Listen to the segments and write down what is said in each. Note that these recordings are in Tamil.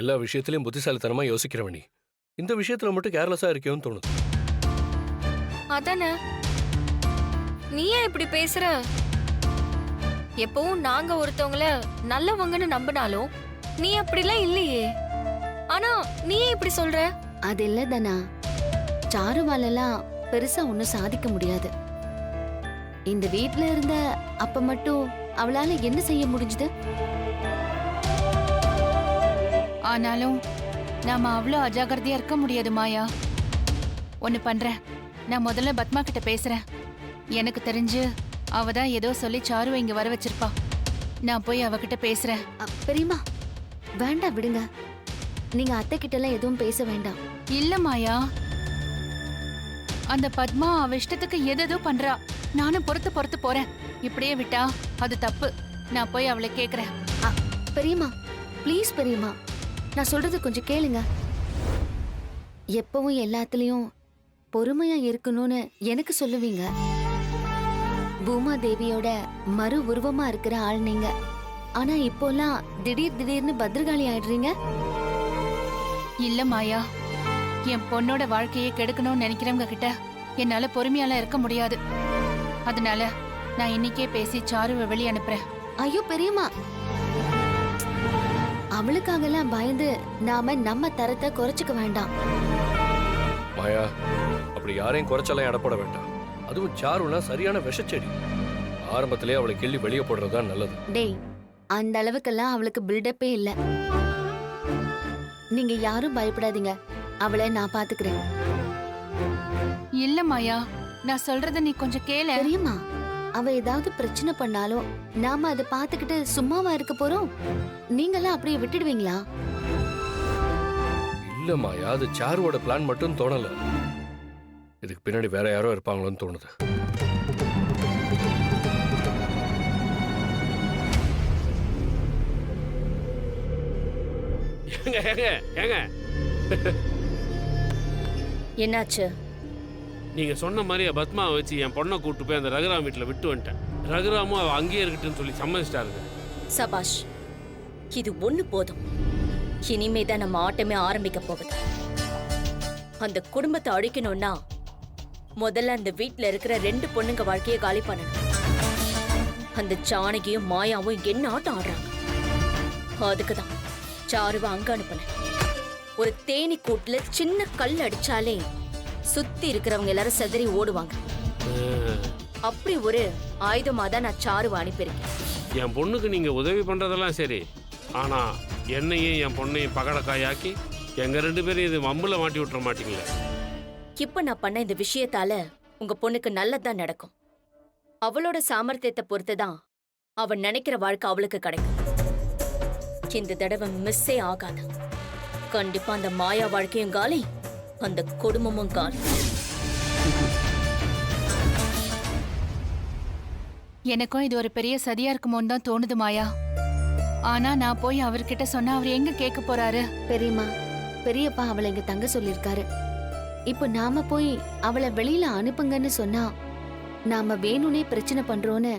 எல்லா விஷயத்திலயும் புத்திசாலித்தனமா யோசிக்கிறவ நீ. இந்த விஷயத்துல மட்டும் கேர்லெஸ்ஸா இருக்கியோன்னு தோணுது. அதானே, நீ ஏன் இப்படி பேசுற? எப்பவும் நாங்க ஒருத்தவங்கள நல்லவங்கன்னு நம்பினாலும் நீ அப்படிலாம் இல்லையே. ஆனா நீ ஏன் இப்படி சொல்ற? அது இல்ல தானா, சாருவாலெல்லாம் பெருசா ஒன்னும் சாதிக்க முடியாது. இந்த வீட்ல இருந்த அப்ப மட்டும் அவளால என்ன செய்ய முடிஞ்சது? ஆனாலும் நாம அவ்வளோ அஜாகிரதையா இருக்க முடியாது மாயா. ஒன்னு பண்றேன், நான் முதல்ல பத்மா கிட்ட பேசுறேன். எனக்கு தெரிஞ்சு அவ தான் ஏதோ சொல்லி சாருவை இங்க வர வச்சிருப்பா. நான் போய் அவகிட்ட பேசுறேன். பெரியம்மா வேண்டாம், விடுங்க. நீங்க அத்தை கிட்ட எல்லாம் எதுவும் பேச வேண்டாம். இல்ல மாயா, அந்த பத்மா அவ இஷ்டத்துக்கு எதோ பண்றா. நானும் பொறுத்து பொறுத்து போறேன். இப்படியே விட்டா அது தப்பு. நான் போய் அவளை கேக்குறேன். பெரியம்மா ப்ளீஸ் பெரியம்மா, நான் சொல்றது கொஞ்சம் கேளுங்க. எப்பவும் எல்லாத்துலயும் பொறுமையா இருக்கணும்னு எனக்கு சொல்லுவீங்க. பூமா தேவியோட மறு உருவமா இருக்கிற ஆள் நீங்க. ஆனா இப்போலாம் திடீர்னு பத்ரகாளி ஆயிடுறீங்க. இல்ல மாயா, என் பொண்ணோட வாழ்க்கையை கெடுக்கணும்னு நினைக்கிறவங்க கிட்ட என்னால பொறுமையால இருக்க முடியாது. அதனால நான் இன்னைக்கே பேசி சாருவை வெளியே அனுப்புறேன். ஐயோ பெரியம்மா, அவளுக்காகலாம் பயந்து நாம நம்ம தரத்தை குறைச்சுக்க வேண்டாம். மாயா, அப்படி யாரையும் குறைச்செல்லாம் எடப்பட வேண்டாம். அதுவும் சாருனா சரியான விஷச்செடி. ஆரம்பத்திலே அவளை கிள்ளி வெளியே போடுறதுதான் நல்லது. டேய், அந்த அளவுக்கெல்லாம் அவளுக்கு பில்டப்பே இல்ல. நீங்க யாரும் பயப்படாதீங்க, அவளை நான் பாத்துக்கிறேன். இல்ல மாயா, நான் சொல்றத நீ கொஞ்சம் கேளு. பெரியம்மா, அவ ஏதாவது பிரச்சனை பண்ணாலும் நாம அதை பாத்துக்கிட்டு சும்மாவா இருக்க போறோம்? நீங்கெல்லாம் அப்படியே விட்டுடுவீங்களா? இல்ல மாயா, அது சாருவோட பிளான் மட்டும் தோணல. இதுக்கு பின்னாடி வேற யாரோ இருப்பாங்களோன்னு தோணுது. என்னாச்சு? நீங்க சொன்ன மாதிரி பத்மாவை வச்சு என் பொண்ணை கூட்டு போய் அந்த ரகுராம் வீட்டில் விட்டு வந்துட்டேன். ரகுராமும் அவ அங்கேயே இருக்கட்டுன்னு சொல்லி சம்மதிச்சிட்டாருங்க. சபாஷ், இது ஒண்ணு போதும். இனிமேதான் நம்ம ஆட்டமே ஆரம்பிக்க போகுது. அந்த குடும்பத்தை அழிக்கணும்னா முதல்ல அந்த வீட்டுல இருக்கிற 2 பொண்ணுங்க வாழ்க்கையை காலி பண்ணணும். அந்த ஜானகியும் மாயாவும் என்ன ஆட்டம் ஆடுறாங்க. அதுக்குதான் சாருவை அங்க அனுப்புன. ஒரு தேனி கூட்டுல சின்ன கல் அடிச்சாலே சுத்தி இருக்கிறவங்க எல்லாரும் செதறி ஓடுவாங்க. அப்படி ஒரு ஆயுதமா தான் நான் சாருவை அனுப்பியிருக்கேன். என் பொண்ணுக்கு நீங்க உதவி பண்றதெல்லாம் சரி, ஆனா என்னையும் என் பொண்ணையும் பகடக்காயாக்கி எங்க 2 பேரும் இது வம்புல மாட்டி விட்டுற மாட்டீங்களே. இப்ப நான் பண்ண இந்த விஷயத்தால உங்க பொண்ணுக்கு நல்லதுதான் நடக்கும். அவளோட சாமர்த்தியத்தை பொறுத்துதான் அவன் நினைக்கிற வாழ்க்கை அவளுக்கு கிடைக்கும். இந்த தடவை மிஸ்ஸே ஆகாது. கண்டிப்பா அந்த மாயா வாழ்க்கையும் காலி, அந்த குடும்பமும் காலி. எனக்கும் இது ஒரு பெரிய சதியா இருக்குமோன்னு தான் தோணுது மாயா. ஆனா நான் போய் அவர்கிட்ட சொன்னா அவர் எங்க கேட்க போறாரு? பெரியம்மா, பெரியப்பா அவளை இங்க தங்க சொல்லிருக்காரு. இப்ப நாம போய் அவளை வெளியில அனுப்புங்கன்னு சொன்னா நாம வேணும்னே பிரச்சனை பண்றோன்னு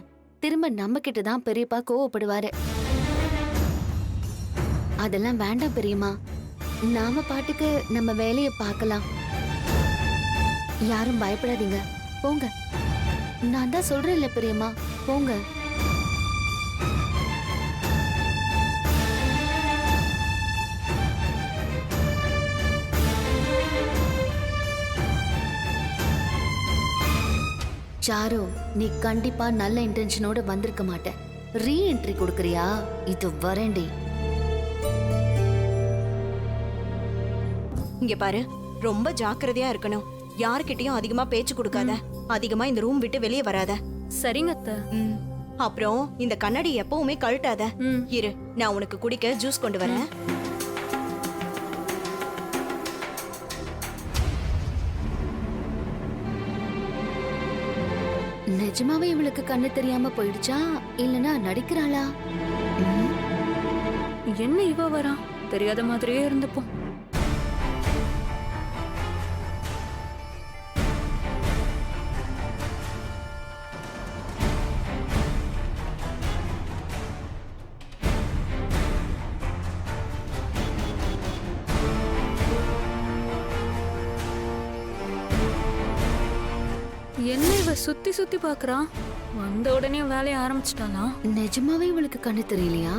திரும்ப நம்ம கிட்ட தான் பெரியப்பா கோவப்படுவாரு. அதெல்லாம் வேண்டாம் பெரியம்மா. நாம பாட்டுக்கு நம்ம வேலையை பார்க்கலாம். யாரும் பயப்படாதீங்க, போங்க. நான் தான் சொல்றேன்ல பெரியம்மா, போங்க. சாரு, நீ கண்டிப்பா நல்ல இன்டென்ஷனோட வந்திருக்க மாட்ட. ரீஎன்ட்ரி கொடுக்கறியா? இது வரேண்டி. இங்க பாரு, ரொம்ப ஜாக்கிரதையா இருக்கணும். யார்கிட்டயும் அதிகமா பேச்சு கொடுக்காத. அதிகமா இந்த ரூம் விட்டு வெளியே வராத. சரிங்க அத்தை. அப்புறம் இந்த கண்ணாடி எப்பவுமே கழட்டாத. இரு, நான் உனக்கு குடிக்க ஜூஸ் கொண்டு வரேன். நிஜமாவே இவளுக்கு கண்ணு தெரியாம போயிடுச்சா இல்லனா நடிக்கிறாளா? என்ன இவ வரா? தெரியாத மாதிரியே இருந்துப்போம். இவ சுத்தி சுத்தி பாக்குறா? வந்த உடனே வேலைய ஆரம்பிச்சிட்டாளா? நிஜமாவே இவளுக்கு கண்ணு தெரியலையா?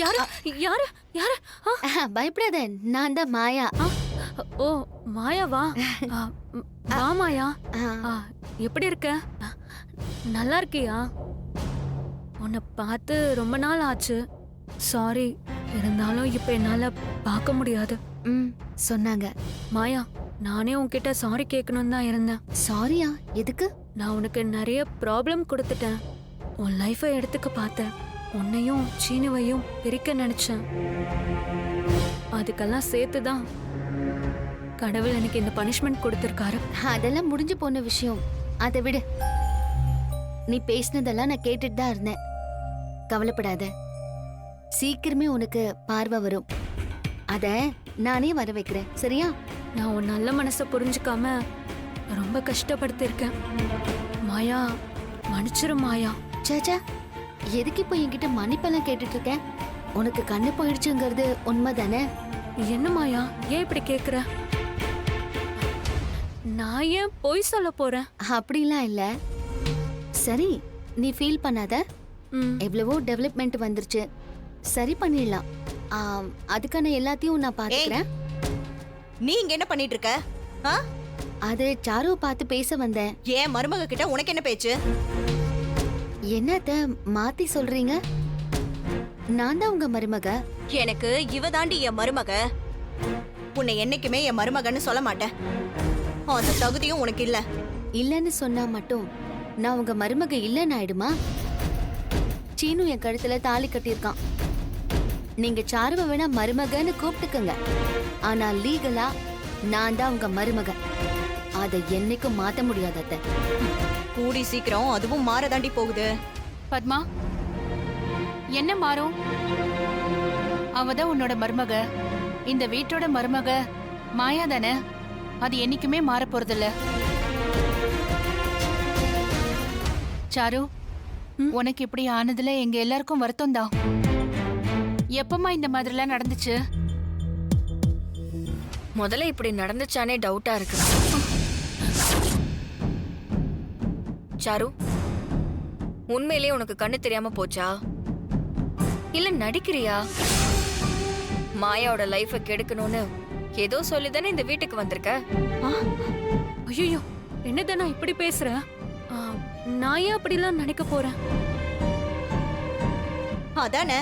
யாரு யாரு யாரு? பயப்படாத, நான் தான் மாயா. ஓ மாயாவா? வா மாயா. ஆ, எப்படி இருக்க? நல்லா இருக்கியா? உன்னை பார்த்து ரொம்ப நாள் ஆச்சு. சாரி, இருந்தாலும் இப்ப என்னால பார்க்க முடியாது. ம், சொன்னாங்க. மாயா, நானே உன்கிட்ட சாரி கேட்கணும்னு தான் இருந்தேன். சாரியா? எதுக்கு? நான் உனக்கு நிறைய ப்ராப்ளம் கொடுத்துட்டேன். உன் லைஃபை எடுத்துக்க பார்த்தேன். உன்னையும் சீனுவையும் பிரிக்க நினைச்சேன். அதுக்கெல்லாம் சேர்த்துதான் கடவுள் எனக்கு இந்த பனிஷ்மெண்ட் கொடுத்திருக்காரு. அதெல்லாம் முடிஞ்சு போன விஷயம். அதை விடு. நீ பேசினதெல்லாம் நான் கேட்டுட்டு தான் இருந்தேன். கவலைப்படாத, சீக்கிரமே உனக்கு பார்வை வரும். அத நானே வர வைக்கிறேன், சரியா? நான் உன் நல்ல மனசை புரிஞ்சுக்காம ரொம்ப கஷ்டப்படுத்திருக்கேன். மாயா, மன்னிச்சிரு மாயா. சாச்சா, எதுக்கு இப்போ என்கிட்ட மன்னிப்பெல்லாம் கேட்டுட்டு இருக்க? உனக்கு கண்ணு போயிடுச்சுங்கிறது உண்மைதானே? என்ன மாயா, ஏன் இப்படி கேக்குற? நான் ஏன் பொய் சொல்ல போறேன்? அப்படிலாம் இல்ல. சரி, நீ ஃபீல் பண்ணாத. ம், எவ்வளவோ டெவலப்மெண்ட் வந்துருச்சு, சரி பண்ணிடலாம். அதுக்கான எல்லாத்தையும் நான் பாத்துக்கிறேன். நீ இங்க என்ன பண்ணிட்டு இருக்க? ஆ? அது சாருவை பார்த்து பேச வந்தேன். ஏன் மருமக கிட்ட உனக்கு என்ன பேச்சு? என்னத்த மாத்தி சொல்றீங்க? நான் தான் உங்க மருமக. எனக்கு இவ தாண்டி என் மருமக. உன்னை என்னைக்குமே என் மருமகன்னு சொல்ல மாட்டேன். அந்த தகுதியும் உனக்கு இல்ல. இல்லன்னு சொன்னா மட்டும் நான் உங்க மருமக இல்லன்னு ஆயிடுமா? சீனு என் கழுத்துல தாலி கட்டியிருக்கான். நீங்க சாருவை வேணா மருமகன்னு கூப்பிட்டுக்கங்க, ஆனா லீகலா நான் தான் உங்க மருமக. அதை என்னைக்கும் மாத்த முடியாது அத்தை. கூடி சீக்கிரம் அதுவும் மாறதாண்டி போகுது. பத்மா, என்ன மாறும்? அவதான் உன்னோட மருமக, இந்த வீட்டோட மருமக. மாயா தானே, அது என்னைக்குமே மாற போறதில்ல. சாரு, உனக்கு இப்படி ஆனதுல எங்க எல்லாருக்கும் வருத்தம் தான். எப்பமா இந்த மாதிரிலாம் நடந்துச்சு? முதல்ல இப்படி நடந்துச்சானே டவுட்டா இருக்கு. சாரு, உண்மையிலேயே உனக்கு கண்ணு தெரியாம போச்சா? இல்ல நடிக்கிறியா? மாயாவோட லைஃப கெடுக்கணும்னு ஏதோ சொல்லிதானே இந்த வீட்டுக்கு வந்திருக்க. ஐயோ, என்னது நான் இப்படி பேசுறேன்? நான் ஏன் அப்படிலாம் நினைக்க போறேன்? அதானே,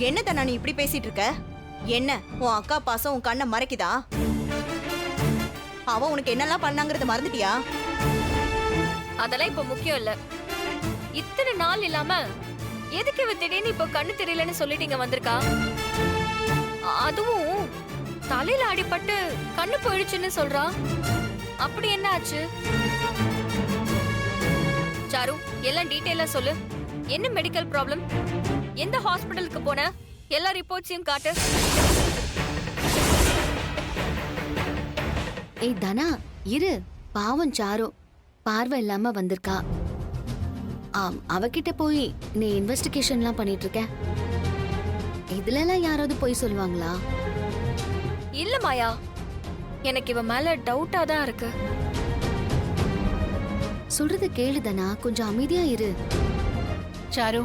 என்னதான் நான் இப்படி பேசிட்டு இருக்க? என்ன உன் அக்கா பாசம் உன் கண்ணை மறைக்குதா? அவ உனக்கு என்னெல்லாம் பண்ணாங்கறத மறந்துட்டியா? அதெல்லாம் இப்ப முக்கியம் இல்ல. இத்தனை நாள் இல்லாம எதுக்கு இவ திடீர்னு இப்ப கண்ணு தெரியலன்னு சொல்லிட்டு இங்க வந்திருக்கா? அதுவும் தலையில அடிபட்டு கண்ணு போயிடுச்சுன்னு சொல்றா. அப்படி என்ன ஆச்சு? சாரு, எல்லாம் டீடைலா சொல்லு. என்ன மெடிக்கல் ப்ராப்ளம்? எந்த ஹாஸ்பிடலுக்கு போன? எல்லா ரிப்போர்ட்ஸையும் காட்டு. ஏய் தனா, இரு. பாவம் சாரு, பார்வை இல்லாம வந்திருக்கா. அவகிட்ட போய் நீ இன்வெஸ்டிகேஷன்லாம் பண்ணிட்டு இருக்க. இதுல எல்லாம் யாராவது போய் சொல்லுவாங்களா? இல்ல மாயா, எனக்கு இவ மேல டவுட்டா தான் இருக்கு. சொல்றத கேளு தனா, கொஞ்சம் அமைதியா இரு. சாரு,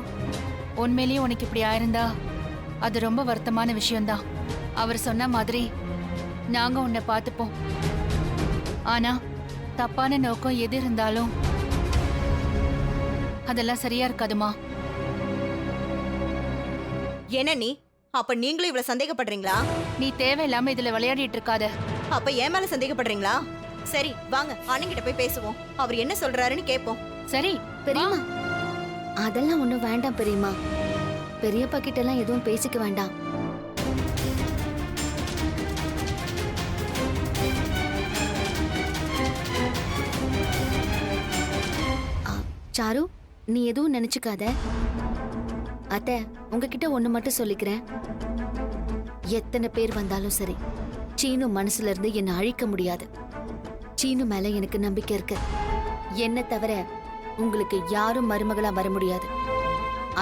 உண்மையிலேயே உனக்கு இப்படி ஆயிருந்தா அது ரொம்ப வருத்தமான விஷயம்தான். அவர் சொன்ன மாதிரி நாங்க உன்னை பார்த்துப்போம். ஆனா தப்பான நோக்கம் எது இருந்தாலும் அதெல்லாம் சரியா இருக்காதுமா. என்ன நீ? அப்ப நீங்களும் இவ்வளவு சந்தேகப்படுறீங்களா? நீ தேவையில்லாம இதுல விளையாடிட்டு இருக்காத. அப்ப என் மேல சந்தேகப்படுறீங்களா? சரி வாங்க, அண்ணங்கிட்ட போய் பேசுவோம். அவர் என்ன சொல்றாருன்னு கேட்போம். சரி பெரியம்மா, அதெல்லாம் ஒண்ணும் வேண்டாம் பெரியம்மா. பெரியப்பா கிட்ட எல்லாம் எதுவும் பேசிக்க வேண்டாம். சாரு, நீ எதுவும் நினைச்சுக்காத. அத்தை, உங்ககிட்ட ஒண்ணு மட்டும் சொல்லிக்கிறேன். எத்தனை பேர் வந்தாலும் சரி, சீனு மனசுல இருந்து என்னை அழிக்க முடியாது. சீனு மேல எனக்கு நம்பிக்கை இருக்கு. என்ன தவிர உங்களுக்கு யாரும் மருமகளா வர முடியாது.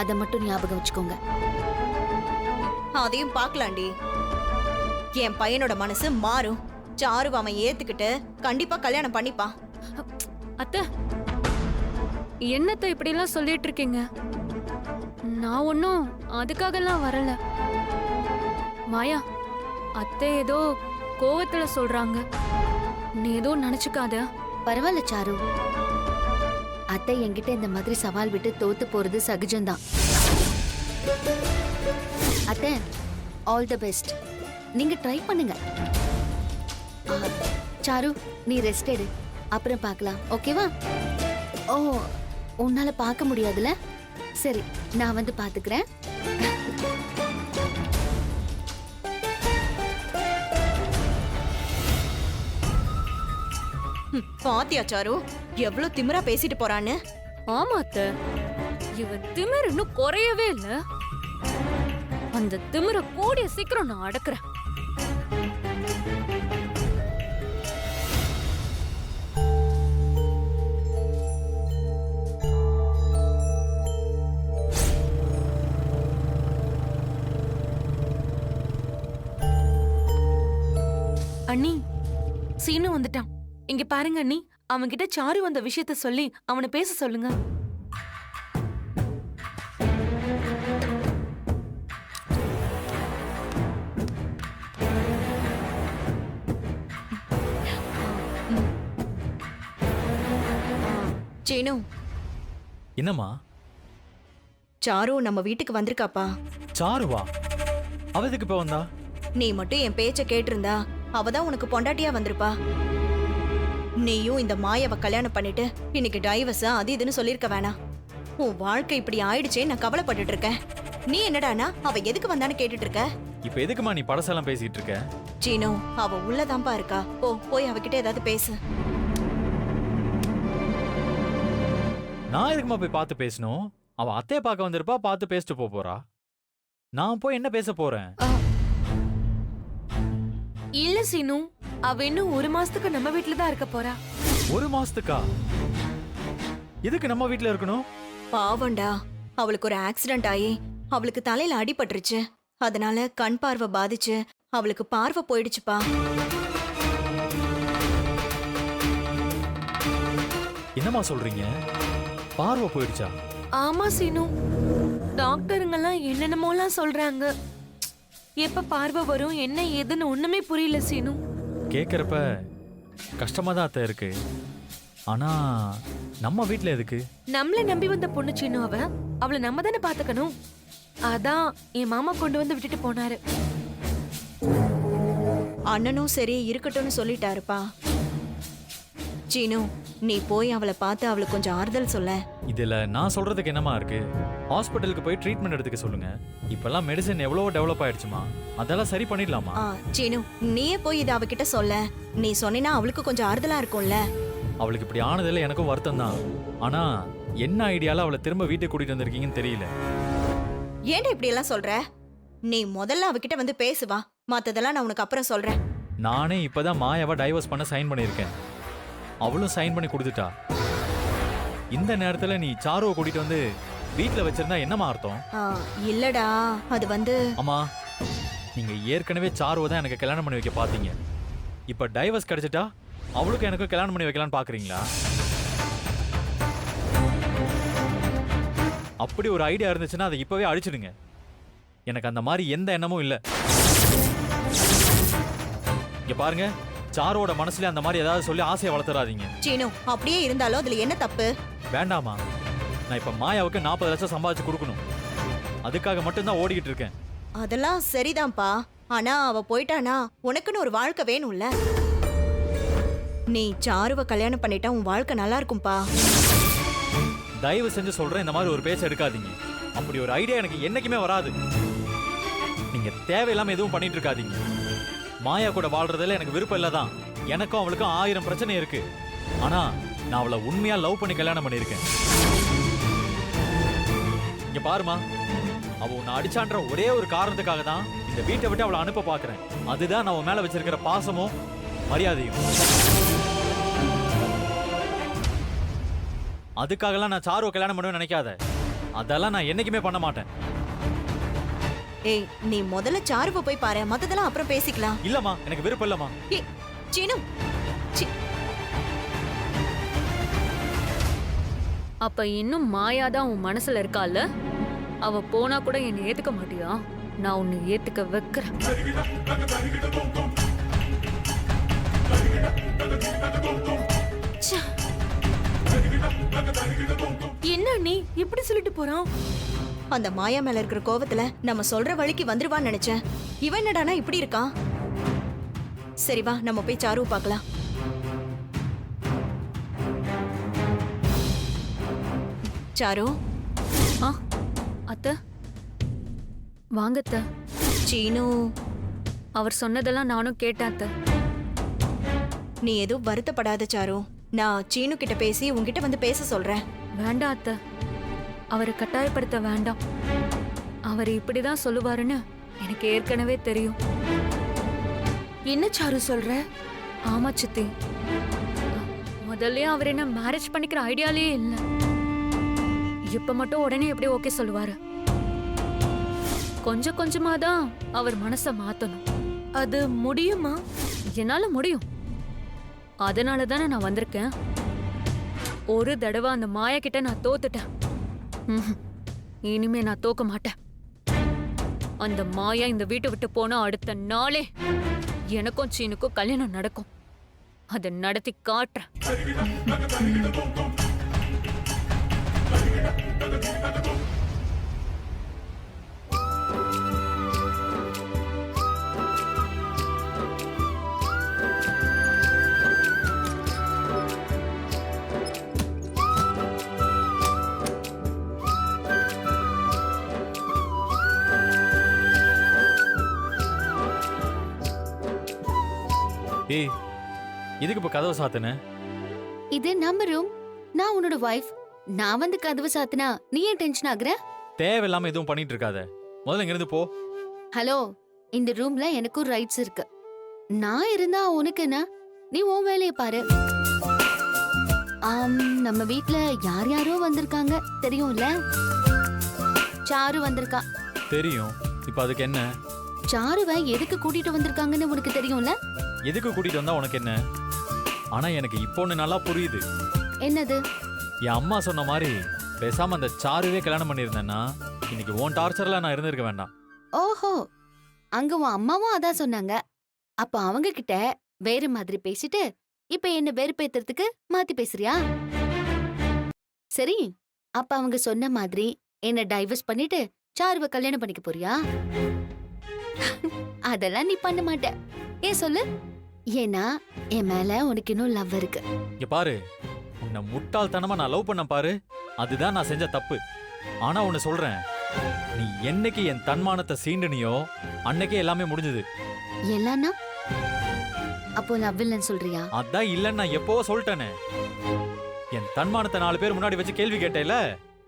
அதை மட்டும் ஞாபகம் வச்சுக்கோங்க. அதையும் பார்க்கலாண்டி. என் பையனோட மனசு மாறும். சாரு அவன் ஏத்துக்கிட்டு கண்டிப்பா கல்யாணம் பண்ணிப்பான். அத்தை, என்னத்தை இப்படி எல்லாம் சொல்லிட்டு இருக்கீங்க? நான் ஒன்னும் அதுக்காகலாம் வரல. மாயா, அத்தை ஏதோ கோவத்துல சொல்றாங்க. நீ ஏதோ நினைச்சுக்காத. பரவாயில்ல சாரு, அத்தை என்கிட்ட இந்த மாதிரி சவால் விட்டு தோத்து போறது சகஜம்தான். அத்தை, ஆல் தி பெஸ்ட். நீங்க ட்ரை பண்ணுங்க. சாரு, நீ ரெஸ்ட் எடு, அப்புறம் பார்க்கலாம். ஓகேவா? ஓ, உன்னால பார்க்க முடியாதுல? சரி, நான் வந்து பாத்துக்கிறேன். பாத்தியா சாரு எவ்வளவு திமிரா பேசிட்டு போறான்னு? ஆமா அத்தை, இவ திமிர் இன்னும் குறையவே இல்ல. அந்த திமிர கூடிய சீக்கிரம் நான் அடக்குறேன். அண்ணி, சீனு வந்துட்டான். இங்க பாருங்க அண்ணி, அவன்கிட்ட சாரு வந்த விஷயத்த சொல்லி அவனை பேச சொல்லுங்க. சீனு, என்னம்மா? சாரு நம்ம வீட்டுக்கு வந்திருக்காப்பா. சாருவா? அவ எதுக்கு இப்ப வந்தா? நீ மட்டும் என் பேச்ச கேட்டிருந்தா அவதான் உனக்கு பொண்டாட்டியா வந்திருப்பா. நீயும் இந்த மாயாவை கல்யாணம் பண்ணிட்டு இன்னைக்கு டைவர்ஸ் அது இதுன்னு சொல்லிருக்க வேணாம். உன் வாழ்க்கை இப்படி ஆயிடுச்சே நான் கவலைப்பட்டுட்டு இருக்கேன். நீ என்னடானா அவ எதுக்கு வந்தான்னு கேட்டுட்டு இருக்க? இப்ப எதுக்குமா நீ படசெல்லாம் பேசிட்டு இருக்க? சீனு, அவ உள்ளதான்பா இருக்கா. போய் அவகிட்ட ஏதாவது பேசு. நான் எதுக்குமா போய் பார்த்து பேசணும்? அவ அத்தைய பார்க்க வந்திருப்பா, பார்த்து பேசிட்டு போறா. நான் போய் என்ன பேச போறேன்? இல்ல சீனு, அவ இன்னும் 1 மாசத்துக்கு நம்ம வீட்டுல தான் இருக்க போறா. 1 மாசத்துக்கா? எதுக்கு நம்ம வீட்டுல இருக்கணும்? பாவண்டா, அவளுக்கு ஒரு ஆக்சிடென்ட் ஆகி அவளுக்கு தலையில அடிபட்டுருச்சு. அதனால கண் பார்வை பாதிச்சு அவளுக்கு பார்வை போயிடுச்சுப்பா. என்னம்மா சொல்றீங்க? பார்வை போயிடுச்சா? ஆமா சீனு, டாக்டருங்கெல்லாம் என்னென்னமோலாம் சொல்றாங்க. எப்ப பார்வை வரும் என்ன ஏதுன்னு ஒண்ணுமே புரியல சீனு. கேக்குறப்ப கஷ்டமா தான் அத்தை இருக்கு. ஆனா நம்ம வீட்டுல எதுக்கு? நம்மள நம்பி வந்த பொண்ணு சீனு அவளை நம்ம தானே பாத்துக்கணும். அதான் என் மாமா கொண்டு வந்து விட்டுட்டு போனாரு. அண்ணனும் சரி இருக்கட்டும்னு சொல்லிட்டாருப்பா. சீனு, நீ போய் அவளை பார்த்து அவளுக்கு கொஞ்சம் ஆறுதல் சொல்ல. இதுல நான் சொல்றதுக்கு என்னமா இருக்கு? ஹாஸ்பிட்டலுக்கு போய் ட்ரீட்மெண்ட் எடுத்துக்க சொல்லுங்க. இப்பெல்லாம் மெடிசன் எவ்வளவோ டெவலப் ஆயிடுச்சுமா, அதெல்லாம் சரி பண்ணிடலாமா? சீனு, நீயே போய் இதை அவகிட்ட சொல்ல. நீ சொன்னா அவளுக்கு கொஞ்சம் ஆறுதலா இருக்கும்ல. அவளுக்கு இப்படி ஆனதுல எனக்கும் வருத்தம் தான். ஆனா என்ன ஐடியால அவளை திரும்ப வீட்டுக்கு கூட்டிட்டு வந்திருக்கீங்கன்னு தெரியல. ஏன்டா இப்படி எல்லாம் சொல்ற? நீ முதல்ல அவகிட்ட வந்து பேசுவா, மத்ததெல்லாம் நான் உனக்கு அப்புறம் சொல்றேன். நானே இப்பதான் மாயாவை டைவர்ஸ் பண்ண சைன் பண்ணியிருக்கேன். அவளும் சைன் பண்ணி கொடுத்துட்டா. இந்த நேரத்துல நீ சாருவை கூட்டிட்டு வந்து வீட்டுல வச்சிருந்தா என்னமா அர்த்தம்? இல்லடா, அது வந்து அம்மா, நீங்க ஏற்கனவே சாருவை தான் எனக்கு கல்யாணம் பண்ணி வைக்க பாத்தீங்க. இப்ப டைவர்ஸ் கிடைச்சிட்டா அவளுக்கு எனக்கு கல்யாணம் பண்ணி வைக்கலான்னு பாக்குறீங்களா? அப்படி ஒரு ஐடியா இருந்துச்சுன்னா அதை இப்பவே அழிச்சிடுங்க. எனக்கு அந்த மாதிரி எந்த எண்ணமும் இல்ல. இங்க பாருங்க, சாரோட மனசுல அந்த மாதிரி ஏதாவது சொல்லி ஆசையை வளர்த்துறாதீங்க. சீனு, அப்படியே இருந்தாலும் அதுல என்ன தப்பு? வேண்டாமா, நான் இப்ப மாயாவுக்கு 40 லட்சம் சம்பாதிச்சு கொடுக்கணும். அதுக்காக மட்டும்தான் ஓடிக்கிட்டு இருக்கேன். அதெல்லாம் சரிதான்ப்பா. ஆனா அவ போயிட்டானா உனக்குன்னு ஒரு வாழ்க்கை வேணும்ல. நீ சாருவை கல்யாணம் பண்ணிட்டா உன் வாழ்க்கை நல்லா இருக்கும்பா. தயவு செஞ்சு சொல்றேன், இந்த மாதிரி ஒரு பேச்ச எடுக்காதீங்க. அப்படி ஒரு ஐடியா எனக்கு என்னைக்குமே வராது. நீங்க தேவையில்லாம எதுவும் பண்ணிட்டு இருக்காதீங்க. மாயா கூட வாழ்றதுல எனக்கு விருப்பம் இல்லதான். எனக்கும் அவளுக்கும் 1000 பிரச்சனை இருக்கு. ஆனா நான் அவளை உண்மையா லவ் பண்ணி கல்யாணம் பண்ணிருக்கேன். இங்க பாருமா, அவ உன்னை அடிச்சான்ற ஒரே ஒரு காரணத்துக்காக தான் இந்த வீட்டை விட்டு அவளை அனுப்ப பாக்குறேன். அதுதான் நான் அவன் மேல வச்சிருக்கிற பாசமும் மரியாதையும். அதுக்காகலாம் நான் சாருவை கல்யாணம் பண்ணுவேன்னு நினைக்காத. அதெல்லாம் நான் என்னைக்குமே பண்ண மாட்டேன். ஏய் நீ முதல்ல சாருவை போய் பாரு, மத்ததெல்லாம் அப்புறம் பேசிக்கலாம். இல்லம்மா, எனக்கு விருப்பம் இல்லம்மா. ஏய் சீனு, அப்ப இன்னும் மாயா தான் உன் மனசுல இருக்கால? அவ போனா கூட என்னை ஏத்துக்க மாட்டியா? நான் உன்னை ஏத்துக்க வைக்கிறேன். என்ன நீ இப்படி சொல்லிட்டு போறான்? அந்த மாயா மேல இருக்கிற கோவத்துல நம்ம சொல்ற வழிக்கு வந்துருவான்னு நினைச்சேன். இவன் என்னடானா இப்படி இருக்கான்? சரி வா நம்ம போய் சாருவை பார்க்கலாம். சாரு. ஆ அத்தை, வாங்க அத்தை. சீனு, அவர் சொன்னதெல்லாம் நானும் கேட்டேன் அத்தை. நீ எதுவும் வருத்தப்படாத சாரு. நான் சீனு கிட்ட பேசி உன்கிட்ட வந்து பேச சொல்றேன். வேண்டாம் அத்தை, அவரை கட்டாயப்படுத்த வேண்டாம். அவர் இப்படிதான் சொல்லுவாருன்னு எனக்கு ஏற்கனவே தெரியும். என்ன சாரு சொல்ற? ஆமா சித்தி, முதல்ல அவர் என்ன மேரேஜ் பண்ணிக்கிற ஐடியாலே இல்லை. இப்ப மட்டும் உடனே எப்படி ஓகே சொல்லுவாரு? கொஞ்சம் கொஞ்சமா தான் அவர் மனசை மாத்தணும். அது முடியுமா? என்னால முடியும். அதனால தானே நான் வந்திருக்கேன். ஒரு தடவை அந்த மாயா கிட்ட நான் தோத்துட்டேன். இனிமே நான் தோக்க மாட்டேன். அந்த மாயா இந்த வீட்டை விட்டு போனா அடுத்த நாளே எனக்கும் சீனுக்கும் கல்யாணம் நடக்கும். அதை நடத்தி காட்டுறேன். ஏய், இதுக்கு இப்ப கதவை சாத்துன? இது நம்ம ரூம். நான் உன்னோட வைஃப். நான் வந்து கதவு சாத்தினா நீ ஏன் டென்ஷன் ஆகுற? தேவையில்லாம எதுவும் பண்ணிட்டு இருக்காத. முதல்ல இங்க இருந்து போ. ஹலோ, இந்த ரூம்ல எனக்கும் ரைட்ஸ் இருக்கு. நான் இருந்தா உனக்கு என்ன? நீ உன் வேலையை பாரு. நம்ம வீட்ல யார் யாரோ வந்திருக்காங்க தெரியும்ல? சாரு வந்திருக்கா. தெரியும். இப்ப அதுக்கு என்ன? சாருவை எதுக்கு கூட்டிட்டு வந்திருக்காங்கன்னு உனக்கு தெரியும்ல? எதுக்கு கூட்டிட்டு வந்தா உனக்கு என்ன? ஆனா எனக்கு இப்போ ஒண்ணு நல்லா புரியுது. என்னது? என் அம்மா சொன்ன மாதிரி பேசாம அந்த சாருவே கல்யாணம் பண்ணியிருந்தேன்னா இன்னைக்கு உன் டார்ச்சர்ல நான் இருந்திருக்க வேண்டாம். ஓஹோ, அங்க உன் அம்மாவும் அதான் சொன்னாங்க. அப்ப அவங்க கிட்ட வேற மாதிரி பேசிட்டு இப்ப என்ன வெறுப்பேத்துறதுக்கு மாத்தி பேசுறியா? சரி, அப்ப அவங்க சொன்ன மாதிரி என்ன டைவர்ஸ் பண்ணிட்டு சாருவை கல்யாணம் பண்ணிக்க போறியா? அதெல்லாம் நீ பண்ண மாட்ட. ஏன் சொல்லு? ஏன்னா என் மேல உனக்கு இன்னும் லவ் இருக்கு. இங்க பாரு, உன்னை முட்டாள்தனமா நான் லவ் பண்ண பாரு, அதுதான் நான் செஞ்ச தப்பு. ஆனா ஒன்னு சொல்றேன், நீ என்னைக்கு என் தன்மானத்தை சீண்டுனியோ அன்னைக்கே எல்லாமே முடிஞ்சது. எல்லாம்னா அப்போ லவ் இல்லைன்னு சொல்றியா? அதான் இல்லன்னு நான் எப்போ சொல்லிட்டேனே. என் தன்மானத்தை 4 பேர் முன்னாடி வச்சு கேள்வி கேட்டேல,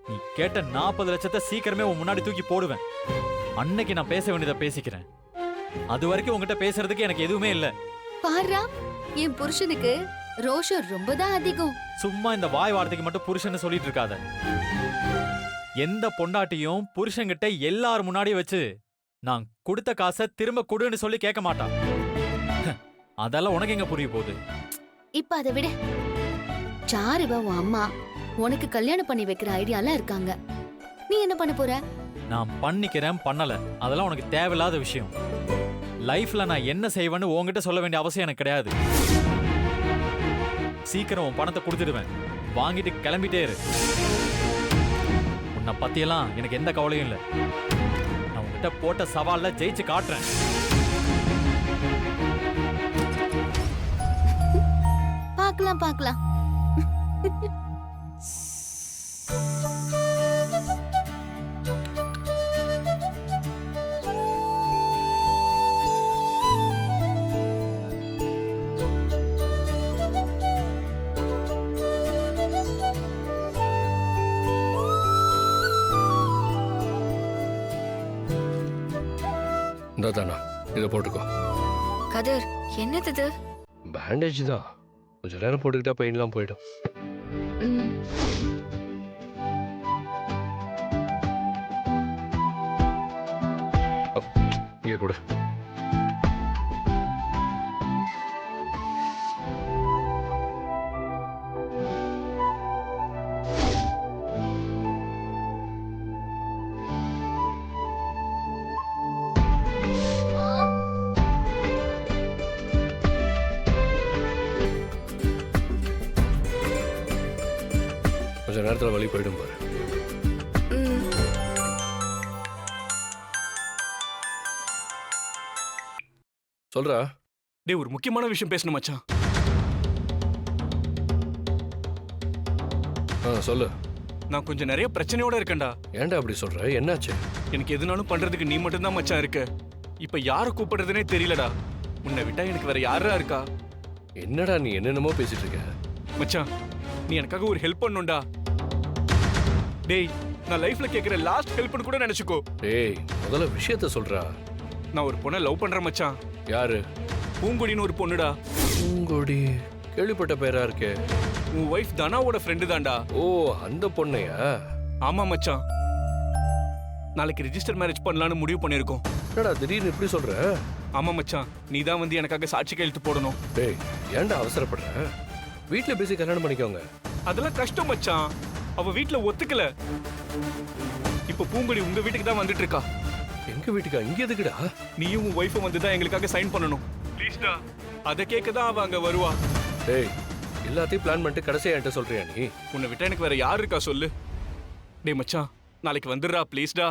நீ கேட்ட 40 லட்சத்தை சீக்கிரமே உன் முன்னாடி தூக்கி போடுவேன். அன்னைக்கு நான் பேச வேண்டியதை பேசிக்கிறேன். அது வரைக்கும் உங்ககிட்ட பேசுறதுக்கு எனக்கு எதுவுமே இல்ல. பாருடா, என் புருஷனுக்கு ரோஷம் ரொம்பதான் அதிகம். சும்மா இந்த வாய் வார்த்தைக்கு மட்டும் புருஷன்னு சொல்லிட்டு இருக்காத. எந்த பொண்டாட்டியும் புருஷன்கிட்ட எல்லாரும் முன்னாடியே வச்சு நான் கொடுத்த காசை திரும்ப கொடுன்னு சொல்லி கேட்க மாட்டான். அதெல்லாம் உனக்கு எங்க புரிய போகுது? இப்ப அதை விட, சாருவ உன் அம்மா உனக்கு கல்யாணம் பண்ணி வைக்கிற ஐடியால இருக்காங்க. நீ என்ன பண்ண போற? நான் பண்ணிக்கிறேன், பண்ணல, அதெல்லாம் உனக்கு தேவையில்லாத விஷயம். லைஃப்ல நான் என்ன செய்வேன்னு உன்கிட்ட சொல்ல வேண்டிய அவசியம் எனக்கு கிடையாது. சீக்கிரம் உன் பணத்தை கொடுத்துடுவேன், வாங்கிட்டு கிளம்பிட்டே இரு. உன்னை பத்தியெல்லாம் எனக்கு எந்த கவலையும் இல்லை. நான் உன்கிட்ட போட்ட சவால்ல ஜெயிச்சு காட்டுறேன். பார்க்கலாம் பார்க்கலாம். இந்த தானா, இதை போட்டுக்கோ. கதிர், என்னது இது? பேண்டேஜ் தான், கொஞ்ச நேரம் போட்டுக்கிட்டா பெயின்லாம் போயிடும். கொடு. கொஞ்ச நேரத்துல வழி போயிடும் பாரு. சொல்றா. டேய் ஒரு முக்கியமான விஷயம் பேசணும் மச்சான். சொல்லு. நான் கொஞ்சம் நிறைய பிரச்சனையோட இருக்கேன்டா. ஏன்டா அப்படி சொல்ற? என்னாச்சு? எனக்கு எதுனாலும் பண்றதுக்கு நீ மட்டும் தான் மச்சான் இருக்க. இப்ப யாரை கூப்பிடுறதுனே தெரியலடா. உன்னை விட்டா எனக்கு வேற யாரா இருக்கா? என்னடா நீ என்னென்னமோ பேசிட்டு இருக்க? மச்சான் நீ எனக்காக ஒரு ஹெல்ப் பண்ணுடா. டேய் நான் லைஃப்ல கேக்குற லாஸ்ட் ஹெல்ப்னு கூட நினைச்சுக்கோ. டேய் முதல்ல விஷயத்த சொல்றா. நான் ஒரு பொண்ணை லவ் பண்றேன் மச்சான். யாரு? பூங்கொடின்னு ஒரு பொண்ணுடா. பூங்கொடி? கேள்விப்பட்ட பேரா இருக்கே. உன் ஒய்ஃப் தனாவோட ஃப்ரெண்டு தான்டா. ஓ அந்த பொண்ணையா? ஆமா மச்சான். நாளைக்கு ரெஜிஸ்டர் மேரேஜ் பண்ணலாம்னு முடிவு பண்ணிருக்கோம். என்னடா திடீர்னு இப்படி சொல்ற? ஆமா மச்சான் நீ தான் வந்து எனக்காக சாட்சி கையெழுத்து போடணும். டேய் ஏன்டா அவசரப்படுற? வீட்ல பேசி கல்யாணம் பண்ணிக்கோங்க. அதெல்லாம் கஷ்டம் மச்சான். அவ வீட்ல ஒத்துக்கல. இப்ப பூங்கொடி உங்க வீட்டுக்கு தான் வந்துட்டு இருக்கா. எங்க வீட்டுக்கா? இங்க எதுக்குடா? நீயும் உன் ஒய்ஃபும் வந்து தான் எங்களுக்காக சைன் பண்ணணும். ப்ளீஸ்டா. அத கேட்க தான் அவ அங்க வருவா. டேய் எல்லாத்தையும் பிளான் பண்ணிட்டு கடைசியா என்கிட்ட சொல்றியா நீ? உன்னை விட்டா எனக்கு வேற யார் இருக்கா சொல்லு. டேய் மச்சான் நாளைக்கு வந்துடுறா ப்ளீஸ்டா.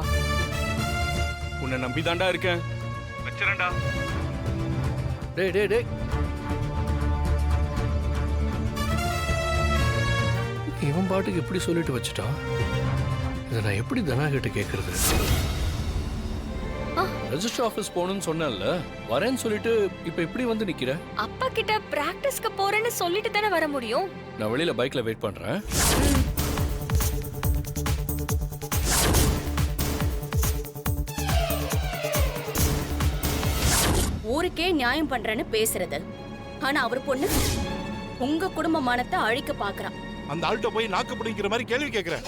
உன்னை நம்பிதான்டா இருக்கேன். வச்சிரேன்டா. டேய் டேய் டேய் இவன் பாட்டுக்கு இப்படி சொல்லிட்டு வச்சுட்டான். இதை நான் எப்படி தனா கிட்ட கேட்கறது? ரெஜிஸ்டர் ஆபீஸ் போகணும்னு சொன்னேன்ல, வரேன்னு சொல்லிட்டு இப்ப இப்படி வந்து நிக்கிற. அப்பா கிட்ட பிராக்டிஸ்க்கு போறேன்னு சொல்லிட்டு தானே வர முடியும். நான் வெளியில பைக்ல வெயிட் பண்றேன். ஊருக்கே நியாயம் பண்றேன்னு பேசுறது, ஆனா அவர் பொண்ணு உங்க குடும்ப மானத்தை அழிக்க பாக்குறான். அந்த ஆள்கிட்ட போய் நாக்கு பிடிக்கிற மாதிரி கேள்வி கேட்கிறேன்.